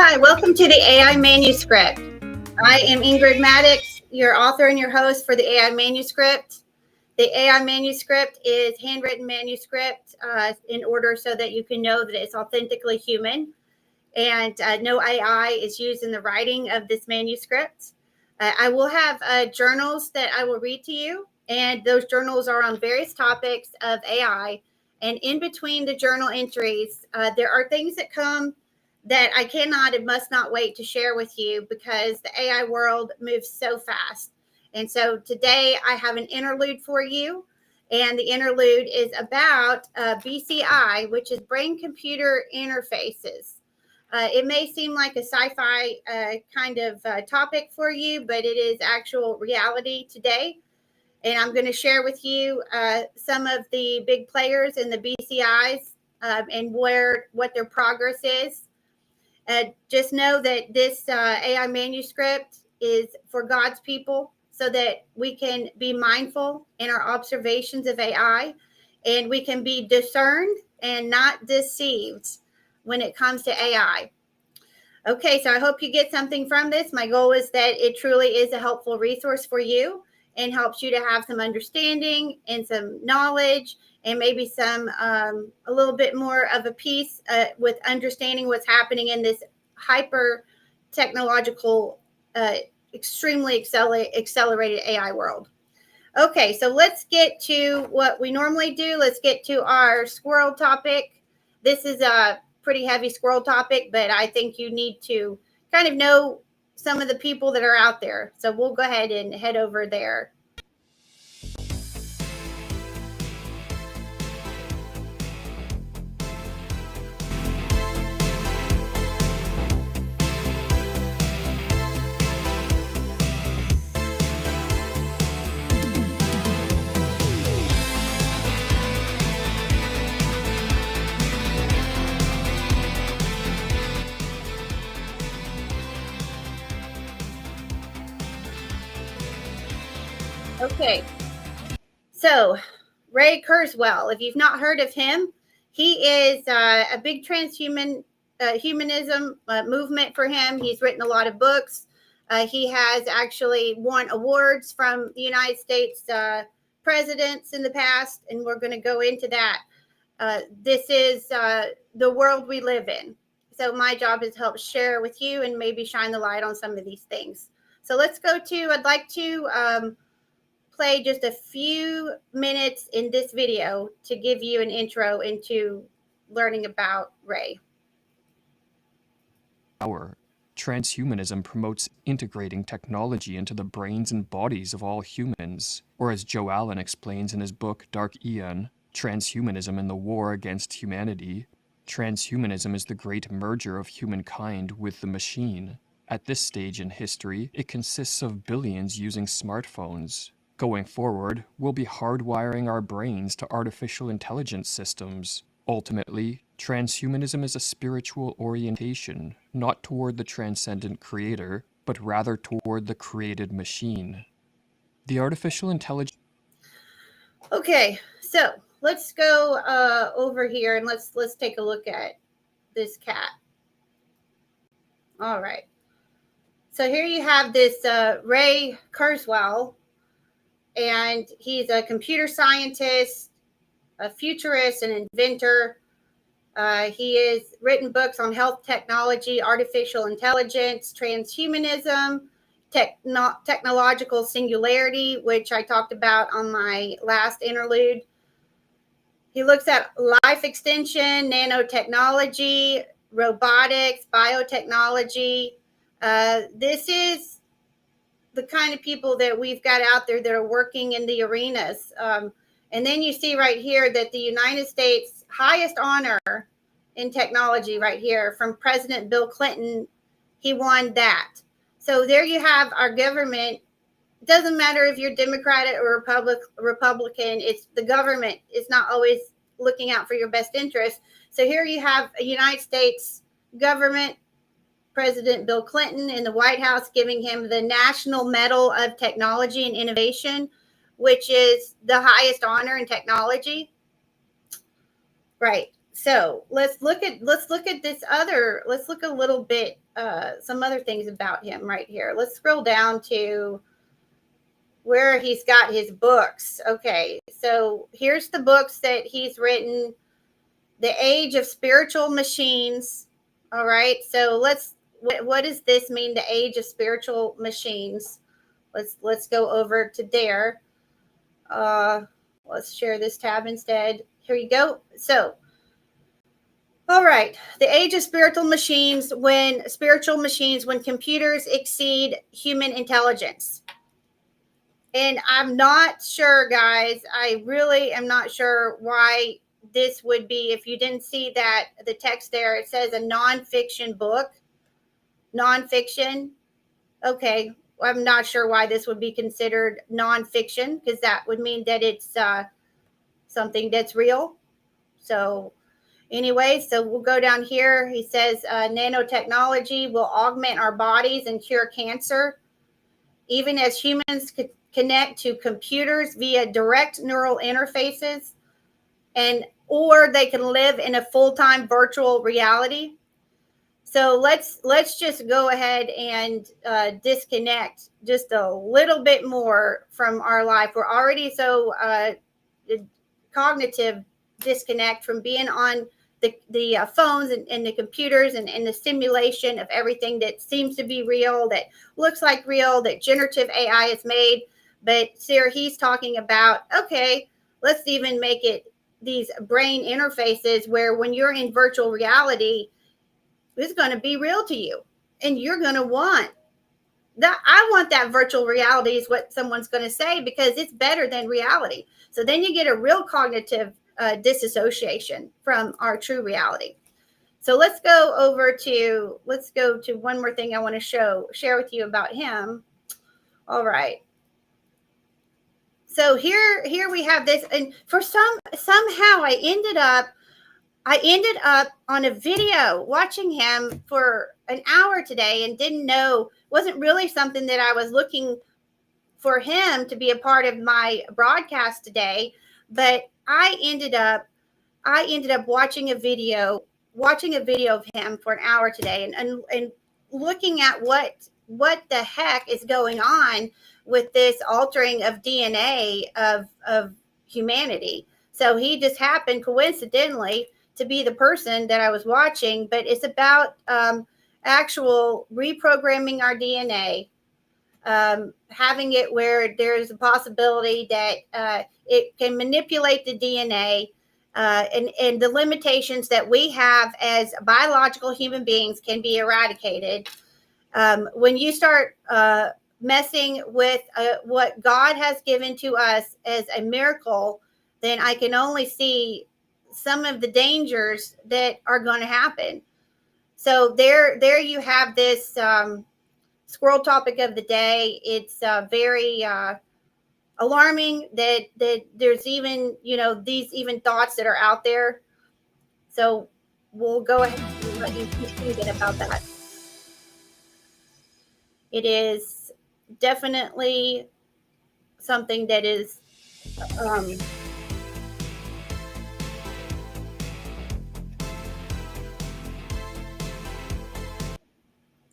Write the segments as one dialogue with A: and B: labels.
A: Hi, welcome to the AI Manuscript. I am Ingrid Maddox, your author and your host for the AI Manuscript. The AI Manuscript is handwritten manuscript in order so that you can know that it's authentically human, and no AI is used in the writing of this manuscript. I will have journals that I will read to you, and those journals are on various topics of AI. And in between the journal entries, there are things that come that I cannot and must not wait to share with you because the AI world moves so fast. And so today I have an interlude for you. And the interlude is about BCI, which is brain computer interfaces. It may seem like a sci-fi kind of topic for you, but it is actual reality today. And I'm going to share with you some of the big players in the BCIs and what their progress is. Just know that this AI manuscript is for God's people so that we can be mindful in our observations of AI and we can be discerned and not deceived when it comes to AI. Okay, so I hope you get something from this. My goal is that it truly is a helpful resource for you and helps you to have some understanding and some knowledge and maybe some a little bit more of a piece with understanding what's happening in this hyper technological, extremely accelerated AI world. Okay, so let's get to what we normally do. Let's get to our squirrel topic. This is a pretty heavy squirrel topic, but I think you need to kind of know some of the people that are out there. So we'll go ahead and head over there. Okay, so Ray Kurzweil, if you've not heard of him, he is a big transhumanism movement for him. He's written a lot of books. He has actually won awards from the United States presidents in the past, and we're going to go into that. This is the world we live in. So my job is to help share with you and maybe shine the light on some of these things. So let's go to, I'd like to play just a few minutes in this video to give you an intro into learning about Ray.
B: Transhumanism promotes integrating technology into the brains and bodies of all humans, or as Joe Allen explains in his book Dark Aeon, Transhumanism and the War Against Humanity, transhumanism is the great merger of humankind with the machine. At this stage in history, it consists of billions using smartphones. Going forward, we'll be hardwiring our brains to artificial intelligence systems. Ultimately, transhumanism is a spiritual orientation, not toward the transcendent creator, but rather toward the created machine. The artificial intelligence...
A: Okay, so let's go over here and let's take a look at this cat. All right. So here you have this Ray Kurzweil, and he's a computer scientist, a futurist, an inventor. He has written books on health technology, artificial intelligence, transhumanism, technological singularity, which I talked about on my last interlude. He looks at life extension, nanotechnology, robotics, biotechnology. This is the kind of people that we've got out there that are working in the arenas. And then you see right here that the United States highest honor in technology right here from President Bill Clinton, he won that. So there you have our government. It doesn't matter if you're Democratic or Republican, it's the government is not always looking out for your best interest. So here you have a United States government, President Bill Clinton in the White House giving him the National Medal of Technology and Innovation, which is the highest honor in technology. Right. So let's look at this other. Let's look a little bit some other things about him right here. Let's scroll down to where he's got his books. Okay, so here's the books that he's written. The Age of Spiritual Machines. All right, so what does this mean, the Age of Spiritual Machines? Let's go over to there. Let's share this tab instead. Here you go. So, all right, the Age of Spiritual Machines, when computers exceed human intelligence. And I'm not sure, guys, I really am not sure why this would be. If you didn't see that, the text there, it says a nonfiction book. Nonfiction. Okay, I'm not sure why this would be considered nonfiction, because that would mean that it's something that's real. So anyway, so we'll go down here. He says nanotechnology will augment our bodies and cure cancer, even as humans could connect to computers via direct neural interfaces, or they can live in a full-time virtual reality. So let's just go ahead and disconnect just a little bit more from our life. We're already so cognitive disconnect from being on the phones and the computers and the simulation of everything that seems to be real, that looks like real, that generative AI is made. But here he's talking about, okay, let's even make it these brain interfaces where when you're in virtual reality, it's going to be real to you, and you're going to want that. I want that virtual reality is what someone's going to say, because it's better than reality. So then you get a real cognitive disassociation from our true reality. So let's go to one more thing I want to share with you about him. All right. So here we have this, and for somehow I ended up on a video watching him for an hour today, and didn't know, wasn't really something that I was looking for him to be a part of my broadcast today. But I ended up watching a video of him for an hour today, and looking at what the heck is going on with this altering of DNA of humanity. So he just happened coincidentally to be the person that I was watching, but it's about actual reprogramming our DNA, having it where there's a possibility that it can manipulate the DNA, and the limitations that we have as biological human beings can be eradicated. When you start messing with what God has given to us as a miracle, then I can only see some of the dangers that are going to happen. So there you have this squirrel topic of the day. It's very alarming that there's even, these even thoughts that are out there. So we'll go ahead and let you keep thinking about that. It is definitely something that is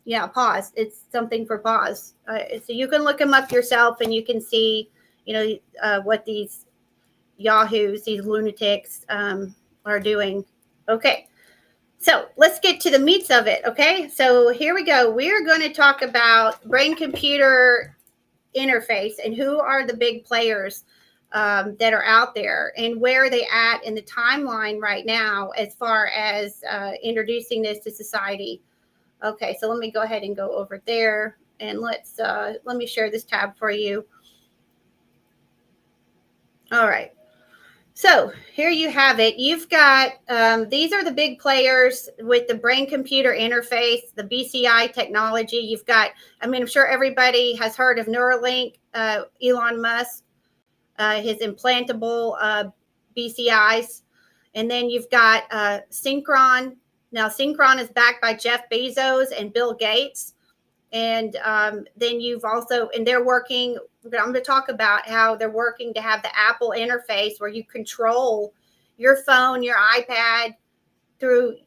A: yeah, pause. It's something for pause. So you can look them up yourself, and you can see, what these yahoos, these lunatics, are doing. Okay. So let's get to the meats of it. Okay. So here we go. We're going to talk about brain computer interface and who are the big players that are out there, and where are they at in the timeline right now as far as introducing this to society. Okay, so let me go ahead and go over there, and let me share this tab for you. All right. So here you have it. You've got, these are the big players with the brain-computer interface, the BCI technology. You've got, I'm sure everybody has heard of Neuralink, Elon Musk, his implantable BCIs. And then you've got Synchron. Now, Synchron is backed by Jeff Bezos and Bill Gates. And then you've also, and they're working, I'm going to talk about how they're working to have the Apple interface where you control your phone, your iPad, through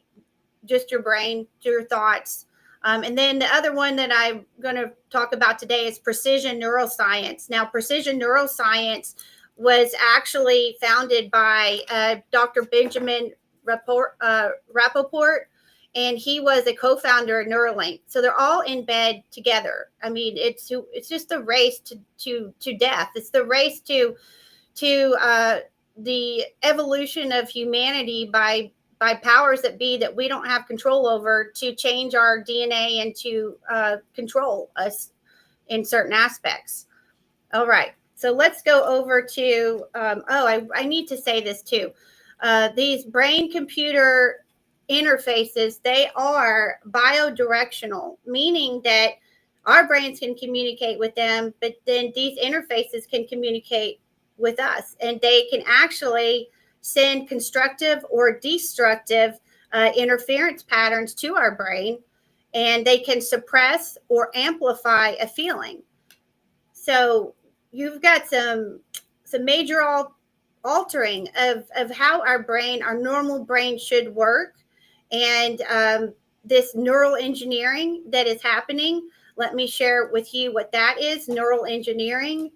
A: just your brain, through your thoughts. And then the other one that I'm going to talk about today is precision neuroscience. Now, precision neuroscience was actually founded by Dr. Benjamin Rappaport, and he was a co-founder of Neuralink. So they're all in bed together. I mean, it's just a race to death. It's the race to the evolution of humanity by powers that be that we don't have control over, to change our DNA and to control us in certain aspects. All right. So let's go over to, I need to say this too. These brain-computer interfaces, they are biodirectional, meaning that our brains can communicate with them, but then these interfaces can communicate with us, and they can actually send constructive or destructive interference patterns to our brain, and they can suppress or amplify a feeling. So you've got some major altering of how our normal brain should work, and this neural engineering that is happening. Let me share with you what that is. Neural engineering.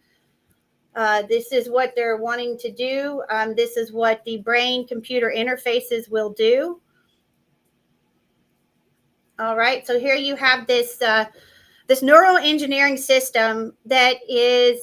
A: This is what they're wanting to do. This is what the brain-computer interfaces will do. All right, so here you have this neural engineering system that is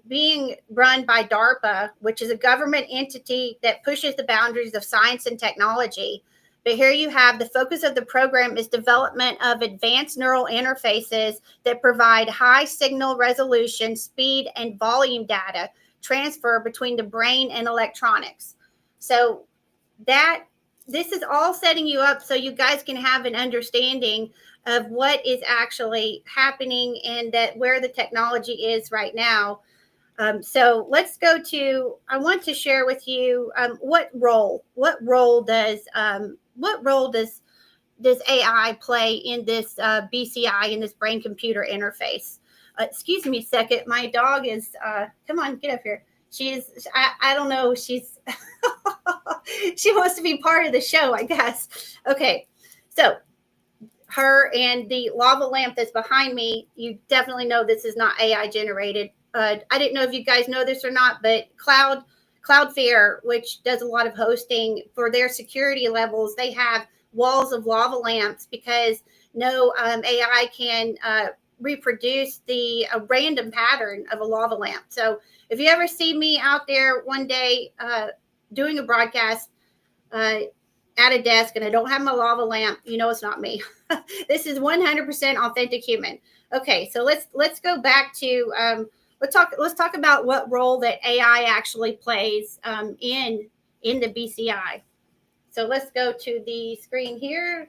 A: being run by DARPA, which is a government entity that pushes the boundaries of science and technology. But here you have the focus of the program is development of advanced neural interfaces that provide high signal resolution, speed, and volume data transfer between the brain and electronics. So this is all setting you up so you guys can have an understanding of what is actually happening and that where the technology is right now. So let's go to, I want to share with you what role does this AI play in this BCI, in this brain computer interface? Excuse me a second. My dog is, come on, get up here. I don't know. She wants to be part of the show, I guess. Okay. So her and the lava lamp that's behind me, you definitely know this is not AI generated. I didn't know if you guys know this or not, but Cloudflare, which does a lot of hosting, for their security levels, they have walls of lava lamps because no AI can reproduce the random pattern of a lava lamp. So if you ever see me out there one day doing a broadcast at a desk and I don't have my lava lamp, you know it's not me. This is 100% authentic human. Okay, so let's go back to let's talk about what role that AI actually plays in the BCI. So let's go to the screen here.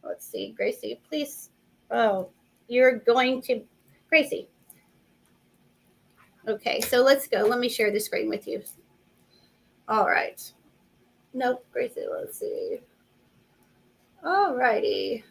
A: Let's see, Gracie, please. Oh, you're going to Gracie. Okay, so let's go. Let me share the screen with you. All right. Nope, Gracie, let's see. All righty.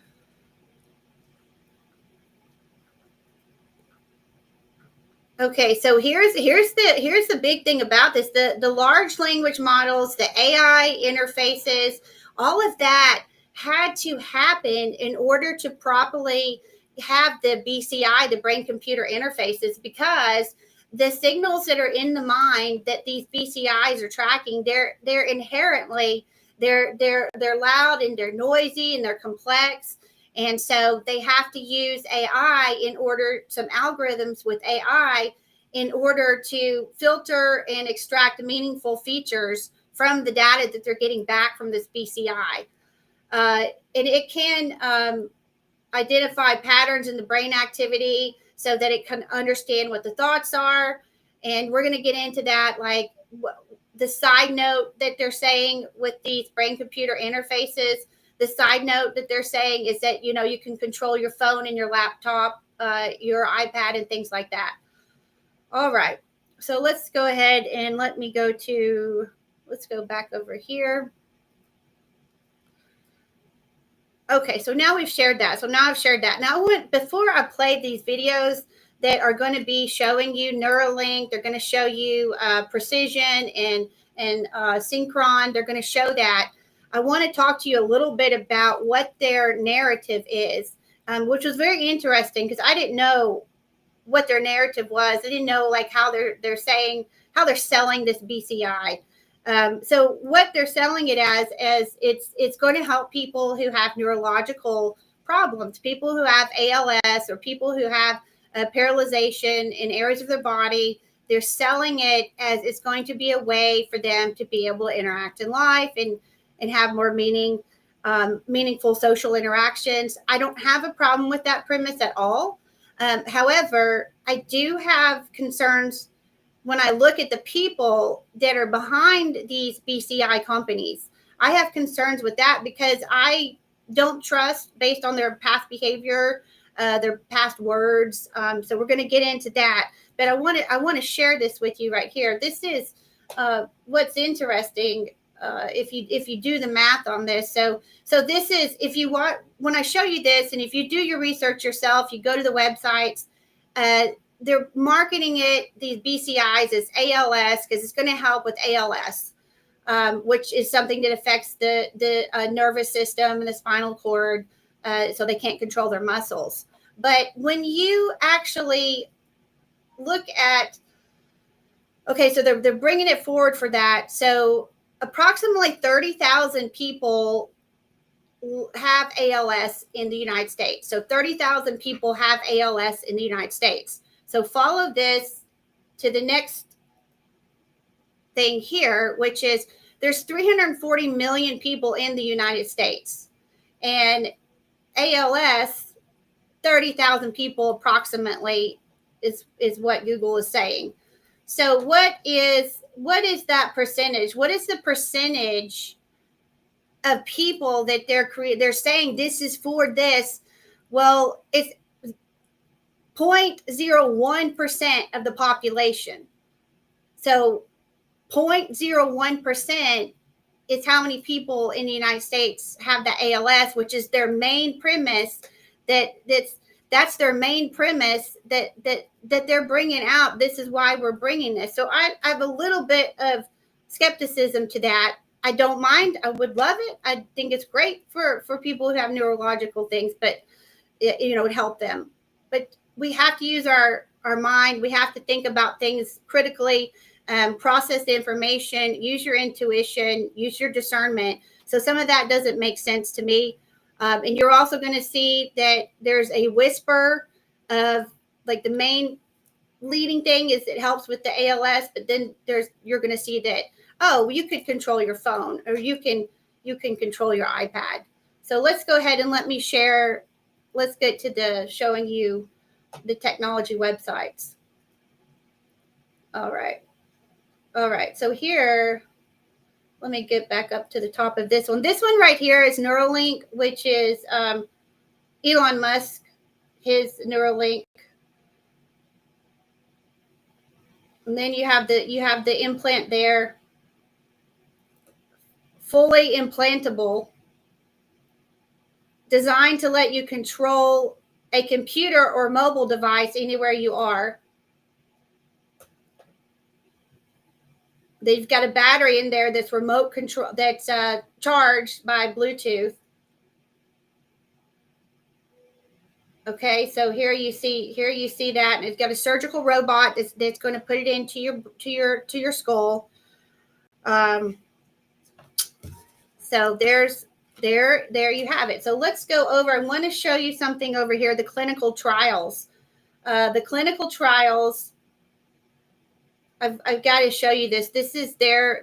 A: Okay, so here's the big thing about this. The large language models, the AI interfaces, all of that had to happen in order to properly have the BCI, the brain computer interfaces, because the signals that are in the mind that these BCIs are tracking, they're inherently they're loud and they're noisy and they're complex. And so they have to use AI in order, some algorithms with AI, in order to filter and extract meaningful features from the data that they're getting back from this BCI. And it can identify patterns in the brain activity so that it can understand what the thoughts are. And we're going to get into that, like the side note that they're saying with these brain computer interfaces. The side note that they're saying is that, you know, you can control your phone and your laptop, your iPad and things like that. All right. So let's go ahead and let's go back over here. Okay, so now we've shared that. Now, before I play these videos that are going to be showing you Neuralink, they're going to show you precision and synchron. They're going to show that. I want to talk to you a little bit about what their narrative is, which was very interesting because I didn't know what their narrative was. I didn't know like how they're selling this BCI. So what they're selling it as it's going to help people who have neurological problems, people who have ALS or people who have paralyzation in areas of their body. They're selling it as it's going to be a way for them to be able to interact in life and have more meaningful social interactions. I don't have a problem with that premise at all. However, I do have concerns when I look at the people that are behind these BCI companies. I have concerns with that because I don't trust based on their past behavior, their past words. So we're going to get into that. But I want to share this with you right here. This is what's interesting. If you do the math on this, so this is, if you want, when I show you this, and if you do your research yourself, you go to the websites, they're marketing it, these BCIs, as ALS because it's going to help with ALS, which is something that affects the nervous system and the spinal cord, so they can't control their muscles. But when you actually look at, okay, so they're bringing it forward for that. So approximately 30,000 people have ALS in the United States. So 30,000 people have ALS in the United States. So follow this to the next thing here, which is there's 340 million people in the United States. And ALS, 30,000 people approximately is what Google is saying. So what is that percentage? What is the percentage of people that they're saying this is for this? Well, it's 0.01% of the population. So 0.01% is how many people in the United States have the ALS, which is their main premise. That's their main premise that they're bringing out. This is why we're bringing this. So I have a little bit of skepticism to that. I don't mind. I would love it. I think it's great for people who have neurological things, but it would help them. But we have to use our mind. We have to think about things critically, process the information, use your intuition, use your discernment. So some of that doesn't make sense to me. And you're also going to see that there's a whisper of, like, the main leading thing is it helps with the ALS, but then you're going to see that, oh, you could control your phone, or you can control your iPad. So let's go ahead and let me share. Let's get to the showing you the technology websites. All right. So here, let me get back up to the top of this one. This one right here is Neuralink, which is Elon Musk, his Neuralink. And then you have the implant there, fully implantable, designed to let you control a computer or mobile device anywhere you are. They've got a battery in there that's remote control, that's charged by Bluetooth. Okay, so here you see that, and it's got a surgical robot that's going to put it into your skull. So there you have it. So let's go over. I want to show you something over here. The clinical trials. The clinical trials. I've got to show you this. This is their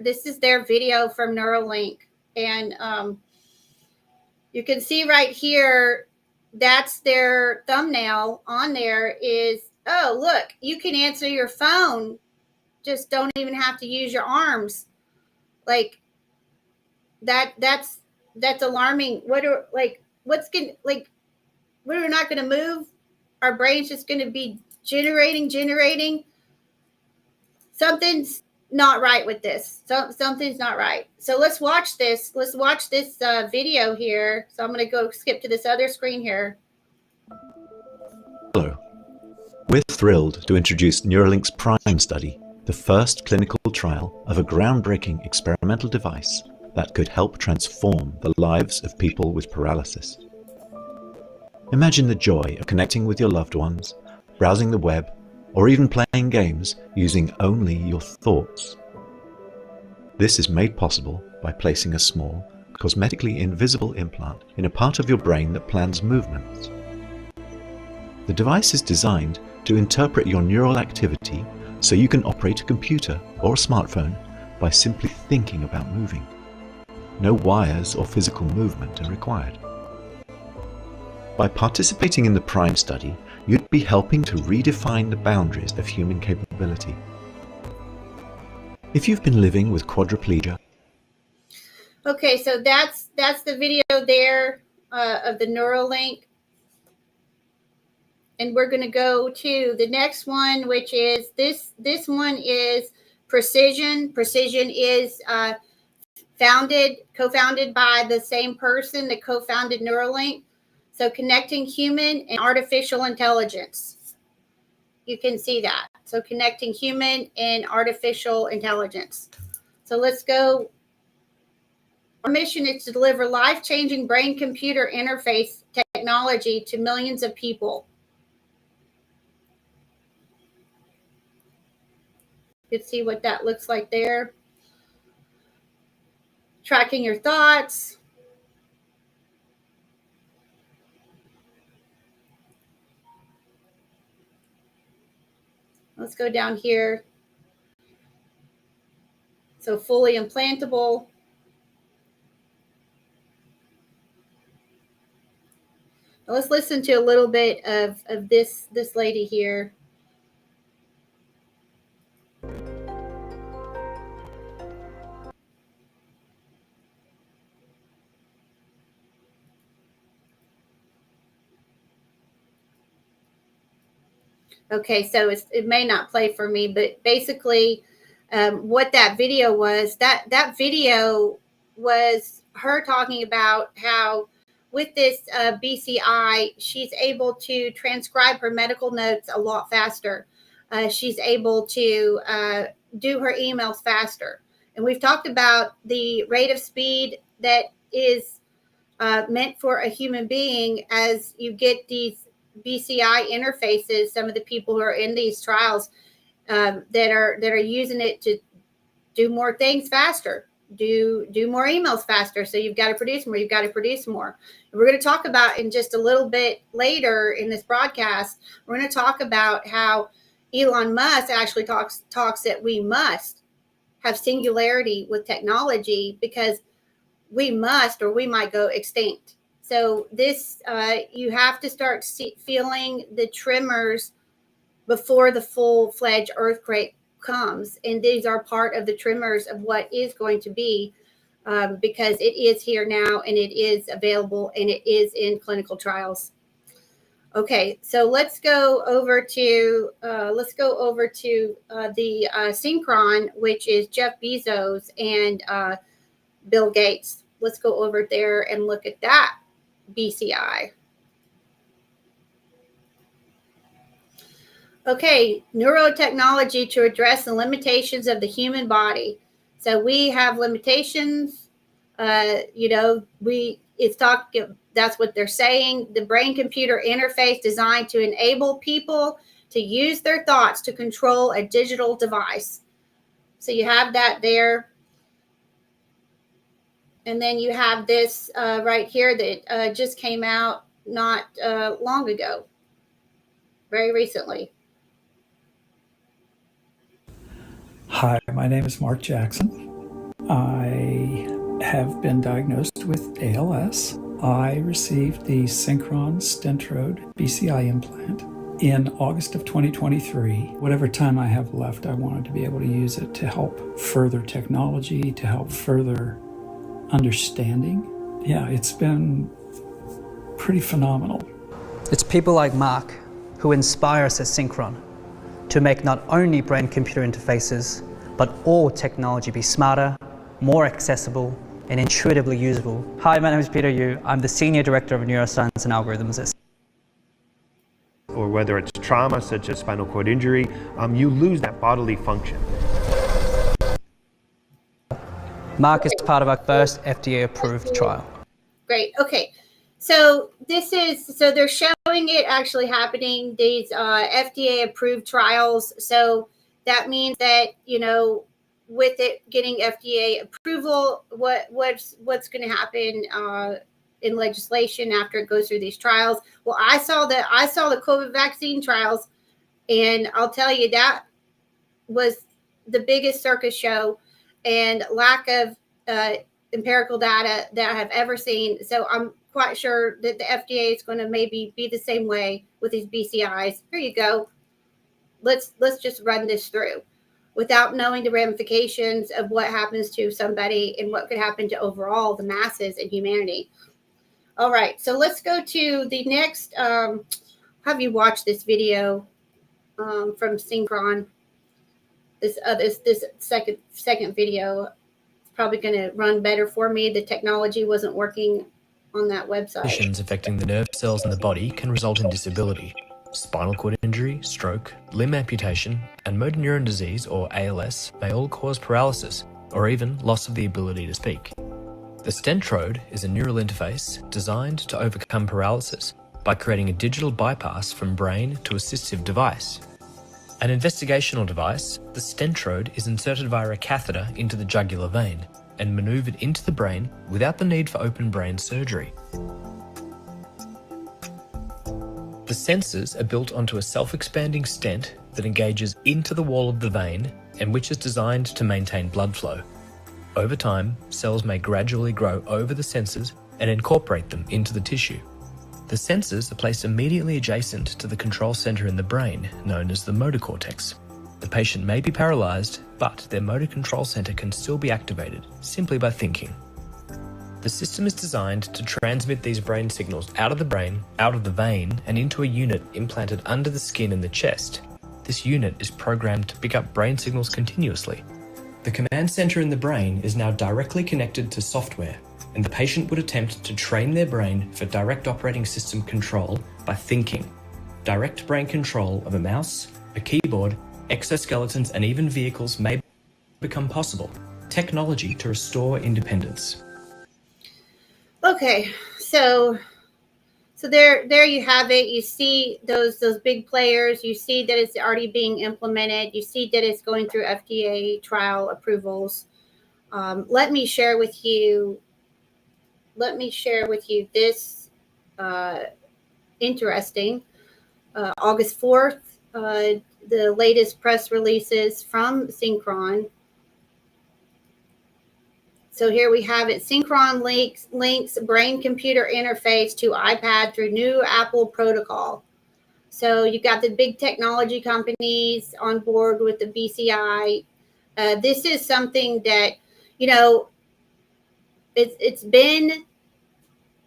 A: video from Neuralink, and you can see right here. That's their thumbnail on there. Is, oh, look, you can answer your phone. Just don't even have to use your arms. Like that's alarming. We're not going to move. Our brain's just going to be generating. Something's not right with this. Something's not right. So let's watch this. Let's watch this video here. So I'm going to go skip to this other screen here.
C: Hello. We're thrilled to introduce Neuralink's PRIME study, the first clinical trial of a groundbreaking experimental device that could help transform the lives of people with paralysis. Imagine the joy of connecting with your loved ones, browsing the web, or even playing games using only your thoughts. This is made possible by placing a small, cosmetically invisible implant in a part of your brain that plans movements. The device is designed to interpret your neural activity so you can operate a computer or a smartphone by simply thinking about moving. No wires or physical movement are required. By participating in the PRIME study, you'd be helping to redefine the boundaries of human capability. If you've been living with quadriplegia.
A: Okay, so that's the video there of the Neuralink. And we're going to go to the next one, which is this one is Precision. Precision is co-founded by the same person that co-founded Neuralink. So connecting human and artificial intelligence. You can see that. So connecting human and artificial intelligence. So let's go. Our mission is to deliver life-changing brain-computer interface technology to millions of people. You can see what that looks like there. Tracking your thoughts. Let's go down here. So fully implantable. Now let's listen to a little bit of this lady here. Okay, so it may not play for me, but basically what that video was, that video was her talking about how with this BCI, she's able to transcribe her medical notes a lot faster. She's able to do her emails faster. And we've talked about the rate of speed that is meant for a human being as you get these BCI interfaces. Some of the people who are in these trials that are using it to do more things faster, do more emails faster. So you've got to produce more. You've got to produce more. And we're going to talk about in just a little bit later in this broadcast. We're going to talk about how Elon Musk actually talks that we must have singularity with technology because we must, or we might go extinct. So this, you have to start feeling the tremors before the full-fledged earthquake comes. And these are part of the tremors of what is going to be because it is here now and it is available and it is in clinical trials. Okay, so let's go over to the Synchron, which is Jeff Bezos and Bill Gates. Let's go over there and look at that BCI. Okay, neurotechnology to address the limitations of the human body. So we have limitations. That's what they're saying. The brain-computer interface designed to enable people to use their thoughts to control a digital device. So you have that there. And then you have this right here that just came out not long ago, very recently.
D: Hi, my name is Mark Jackson. I have been diagnosed with ALS. I received the Synchron Stentrode BCI implant in August of 2023. Whatever time I have left, I wanted to be able to use it to help further technology, to help further understanding. Yeah, it's been pretty phenomenal.
E: It's people like Mark who inspire us at Synchron to make not only brain-computer interfaces, but all technology be smarter, more accessible, and intuitively usable. Hi, my name is Peter Yu. I'm the Senior Director of Neuroscience and Algorithms at
F: or whether it's trauma such as spinal cord injury, you lose that bodily function.
E: Mark is part of our first FDA-approved trial.
A: Great. Okay. So they're showing it actually happening, these FDA approved trials. So that means that, with it getting FDA approval, what's going to happen in legislation after it goes through these trials? Well, I saw the COVID vaccine trials, and I'll tell you, that was the biggest circus show and lack of empirical data that I have ever seen. So I'm quite sure that the FDA is going to maybe be the same way with these BCIs. Here you go. Let's just run this through without knowing the ramifications of what happens to somebody and what could happen to overall the masses and humanity. All right, so let's go to the next. Have you watched this video from Synchron? This second video. Probably going to run better for me. The technology wasn't working on that website.
G: Conditions affecting the nerve cells in the body can result in disability. Spinal cord injury, stroke, limb amputation, and motor neuron disease, or ALS, may all cause paralysis, or even loss of the ability to speak. The Stentrode is a neural interface designed to overcome paralysis by creating a digital bypass from brain to assistive device. An investigational device, the Stentrode is inserted via a catheter into the jugular vein and manoeuvred into the brain without the need for open brain surgery. The sensors are built onto a self-expanding stent that engages into the wall of the vein and which is designed to maintain blood flow. Over time, cells may gradually grow over the sensors and incorporate them into the tissue. The sensors are placed immediately adjacent to the control center in the brain, known as the motor cortex. The patient may be paralyzed, but their motor control center can still be activated simply by thinking. The system is designed to transmit these brain signals out of the brain, out of the vein, and into a unit implanted under the skin in the chest. This unit is programmed to pick up brain signals continuously. The command center in the brain is now directly connected to software, and the patient would attempt to train their brain for direct operating system control by thinking. Direct brain control of a mouse, a keyboard, exoskeletons, and even vehicles may become possible. Technology to restore independence.
A: Okay, so there you have it. You see those big players. You see that it's already being implemented. You see that it's going through FDA trial approvals. Let me share with you this interesting. August 4th, the latest press releases from Synchron. So here we have it. Synchron links brain-computer interface to iPad through new Apple protocol. So you've got the big technology companies on board with the BCI. This is something that, it's been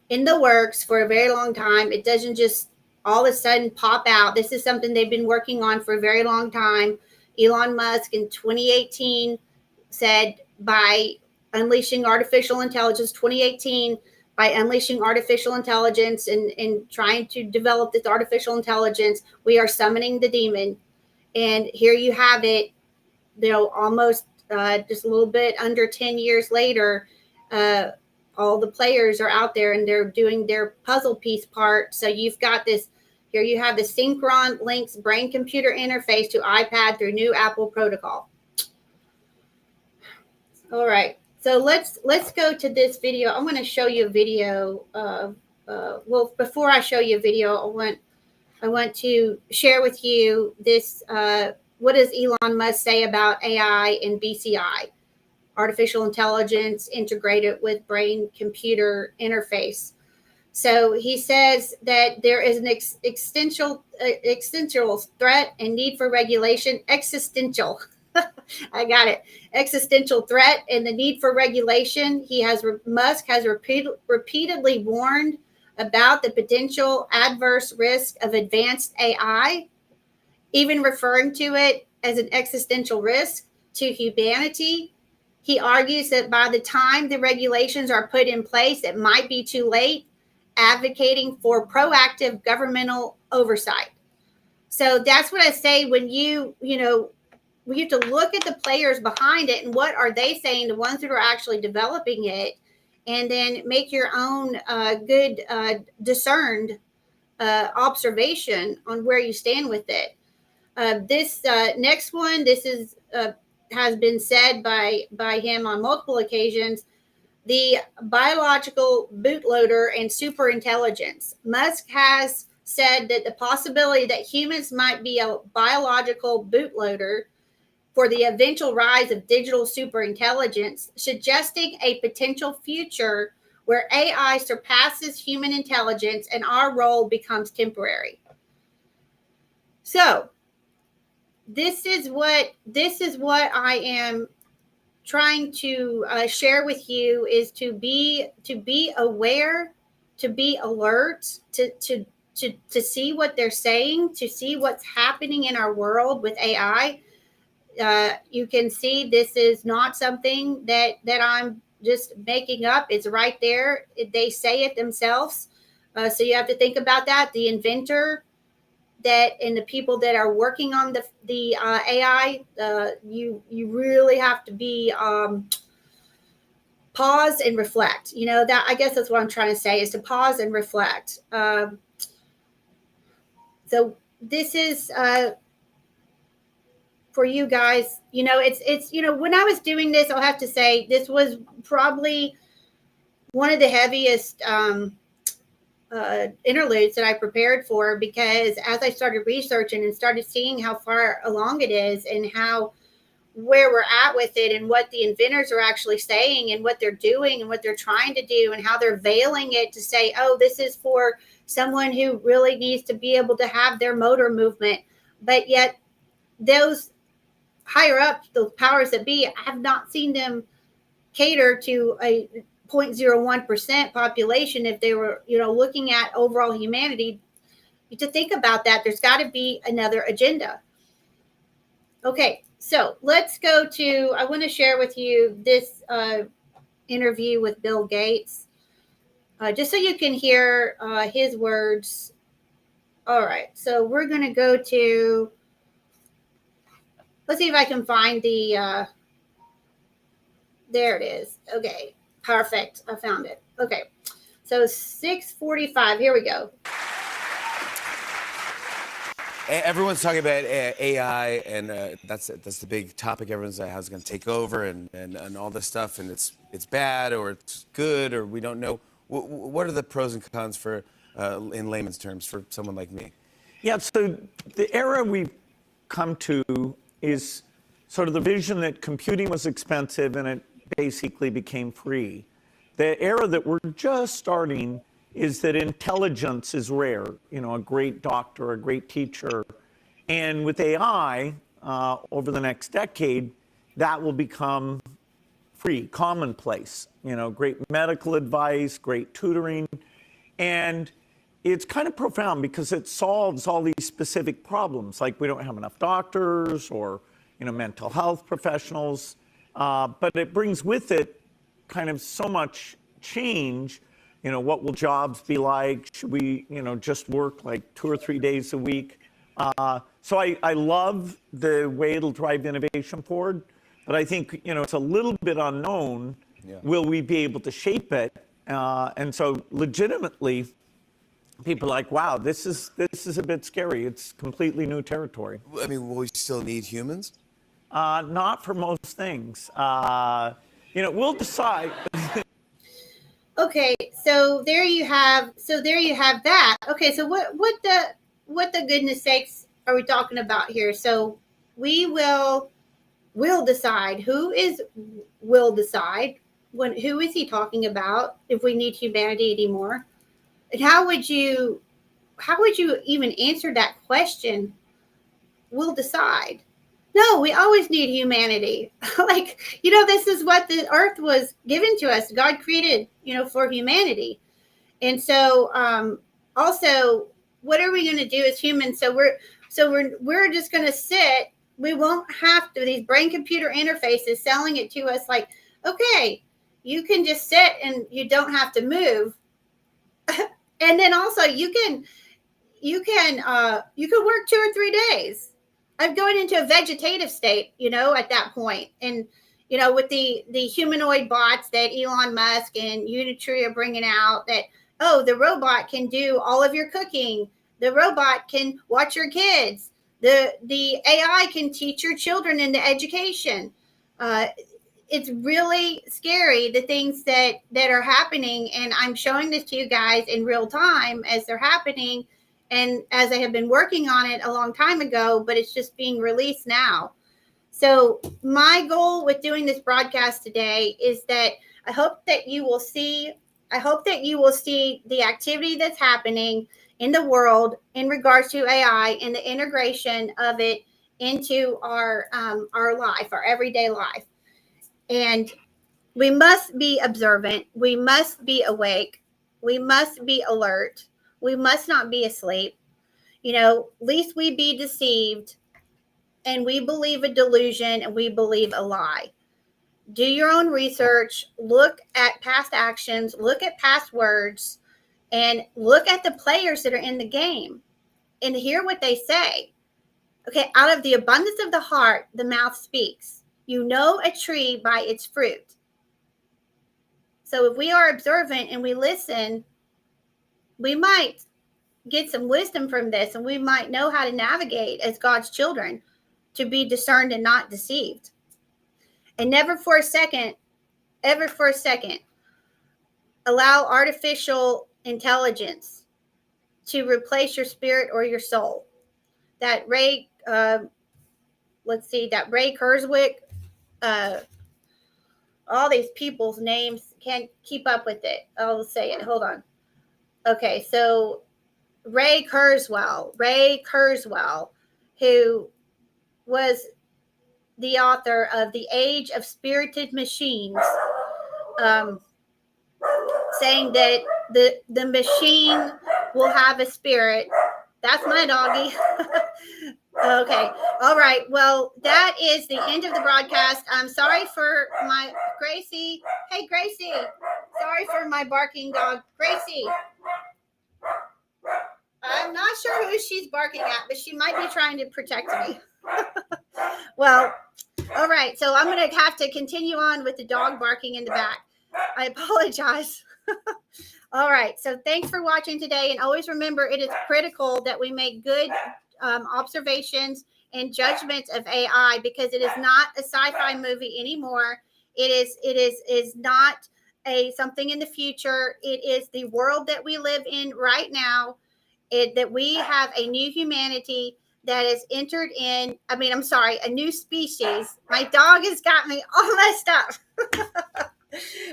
A: in the works for a very long time. It doesn't just all of a sudden pop out. This is something they've been working on for a very long time. Elon Musk in 2018 said by unleashing artificial intelligence, 2018, by unleashing artificial intelligence and trying to develop this artificial intelligence, we are summoning the demon. And here you have it, almost just a little bit under 10 years later, all the players are out there and they're doing their puzzle piece part. So you've got this, here you have the Synchron links brain-computer interface to iPad through new Apple protocol. All right. So let's go to this video. I'm going to show you a video. Well, before I show you a video, I want to share with you this. What does Elon Musk say about AI and BCI, artificial intelligence integrated with brain-computer interface? So he says that there is an existential threat and need for regulation. Existential. I got it. Existential threat and the need for regulation. Musk has repeatedly warned about the potential adverse risk of advanced AI, even referring to it as an existential risk to humanity. He argues that by the time the regulations are put in place, it might be too late, advocating for proactive governmental oversight. So that's what I say when we have to look at the players behind it and what are they saying, the ones that are actually developing it, and then make your own good discerned observation on where you stand with it. This next one, this is has been said by him on multiple occasions. The biological bootloader and superintelligence. Musk has said that the possibility that humans might be a biological bootloader for the eventual rise of digital superintelligence, suggesting a potential future where AI surpasses human intelligence and our role becomes temporary. So, this is what I am trying to share with you, is to be aware, to be alert, to see what they're saying, to see what's happening in our world with AI. You can see this is not something that I'm just making up. It's right there. They say it themselves. So you have to think about that. The inventor that and the people that are working on the AI, you really have to be pause and reflect. That, I guess that's what I'm trying to say, is to pause and reflect. So this is for you guys. It's when I was doing this, I'll have to say this was probably one of the heaviest interludes that I prepared for, because as I started researching and started seeing how far along it is and where we're at with it and what the inventors are actually saying and what they're doing and what they're trying to do and how they're veiling it to say, oh, this is for someone who really needs to be able to have their motor movement. But yet those higher up, those powers that be, I have not seen them cater to a 0.01% population. If they were, looking at overall humanity, to think about that, there's got to be another agenda. Okay, so let's go to, I want to share with you this interview with Bill Gates, just so you can hear his words. All right, so we're going to go to, let's see if I can find the, there it is. Okay, perfect. I found it. Okay, so 6:45. Here we go.
H: Everyone's talking about AI, and that's the big topic. Everyone's like, how's it going to take over, and all this stuff, and it's bad or it's good, or we don't know. What are the pros and cons for, in layman's terms, for someone like me?
I: Yeah, so the era we've come to is sort of the vision that computing was expensive and it basically became free. The era that we're just starting is that intelligence is rare, a great doctor, a great teacher. And with AI, over the next decade, that will become free, commonplace, great medical advice, great tutoring. And it's kind of profound because it solves all these specific problems, like we don't have enough doctors or, mental health professionals. But it brings with it kind of so much change. What will jobs be like? Should we, just work like 2 or 3 days a week? So I love the way it'll drive innovation forward, but I think, it's a little bit unknown. Yeah. Will we be able to shape it? And so legitimately, people are like, wow, this is a bit scary. It's completely new territory.
H: I mean, will we still need humans?
I: Not for most things. We'll decide.
A: Okay, so there you have that. Okay, so what the goodness sakes are we talking about here? So we will decide. Will decide who is he talking about if we need humanity anymore? And how would you even answer that question? We'll decide. No, we always need humanity. This is what the earth was given to us. God created, for humanity. And so also, what are we going to do as humans? So we're just going to sit. We won't have to, these brain computer interfaces selling it to us like, okay, you can just sit and you don't have to move. And then also you can work 2 or 3 days. I'm going into a vegetative state, at that point. And, with the humanoid bots that Elon Musk and Unitree are bringing out, that, oh, the robot can do all of your cooking. The robot can watch your kids. The AI can teach your children into education. It's really scary, the things that are happening. And I'm showing this to you guys in real time as they're happening. And as I have been working on it a long time ago, but it's just being released now. So my goal with doing this broadcast today is that I hope that you will see the activity that's happening in the world in regards to AI and the integration of it into our life, our everyday life. And we must be observant. We must be awake. We must be alert. We must not be asleep. Least we be deceived and we believe a delusion and we believe a lie. Do your own research, look at past actions, look at past words, and look at the players that are in the game and hear what they say. Okay, out of the abundance of the heart, the mouth speaks. You know a tree by its fruit. So if we are observant and we listen, we might get some wisdom from this, and we might know how to navigate as God's children to be discerned and not deceived. And never for a second, allow artificial intelligence to replace your spirit or your soul. That Ray Kurzweil, all these people's names, can't keep up with it. I'll say it. Hold on. Okay, so Ray Kurzweil, who was the author of The Age of Spirited Machines, saying that the machine will have a spirit. That's my doggy. Okay. All right. Well, that is the end of the broadcast. I'm sorry for my Gracie. Hey, Gracie. Sorry for my barking dog. Gracie. I'm not sure who she's barking at, but she might be trying to protect me. Well, all right. So I'm going to have to continue on with the dog barking in the back. I apologize. All right. So thanks for watching today. And always remember, it is critical that we make good observations and judgments of AI, because it is not a sci-fi movie anymore. It is not something in the future. It is the world that we live in right now. That we have a new humanity that has entered in. A new species. My dog has got me all messed up.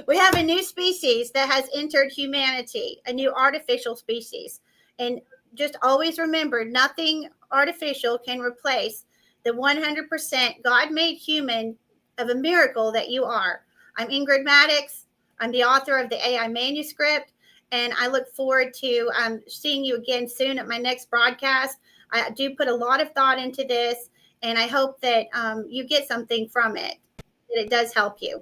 A: We have a new species that has entered humanity, a new artificial species. And just always remember, nothing artificial can replace the 100% God-made human of a miracle that you are. I'm Ingrid Maddox. I'm the author of the AI manuscript, and I look forward to seeing you again soon at my next broadcast. I do put a lot of thought into this, and I hope that you get something from it, that it does help you.